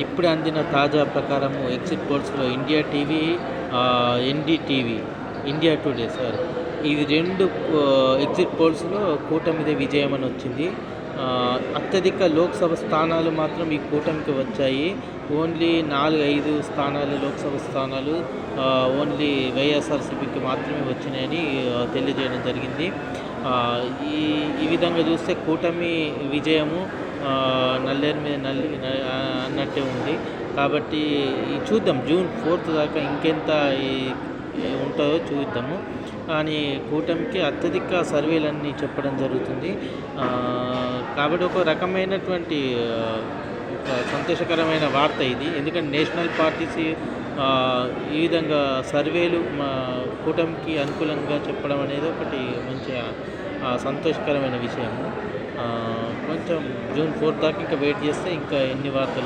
ఇప్పుడే అందిన తాజా ప్రకారము ఎగ్జిట్ పోల్స్‌లో ఎన్‌డీటీవీ, ఇండియా టుడే ఇవి 2 ఎగ్జిట్ పోల్స్‌లో కూటమిదే విజయమని వచ్చింది. అత్యధిక లోక్‌సభ స్థానాలు మాత్రం ఈ కూటమికి వచ్చాయి. ఓన్లీ 4, 5 స్థానాలు లోక్‌సభ స్థానాలు ఓన్లీ వైఎస్ఆర్‌సీపీకి మాత్రమే వచ్చినాయని తెలియజేయడం జరిగింది. ఈ ఈ విధంగా చూస్తే కూటమి విజయము నల్లేరు మీద అన్నట్టే ఉంది. కాబట్టి చూద్దాం జూన్ 4 దాకా ఇంకెంత ఉంటుందో చూద్దాము. కానీ కూటమికి అత్యధిక సర్వేలన్నీ చెప్పడం జరుగుతుంది. కాబట్టి ఒక రకమైనటువంటి ఒక సంతోషకరమైన వార్త ఇది. ఎందుకంటే నేషనల్ పార్టీస్ ఈ విధంగా సర్వేలు కూటమికి అనుకూలంగా చెప్పడం అనేది ఒకటి మంచి సంతోషకరమైన విషయము. కొంచెం జూన్ 4 దాకా ఇంకా వెయిట్ చేస్తే ఇంకా ఎన్ని వార్తలు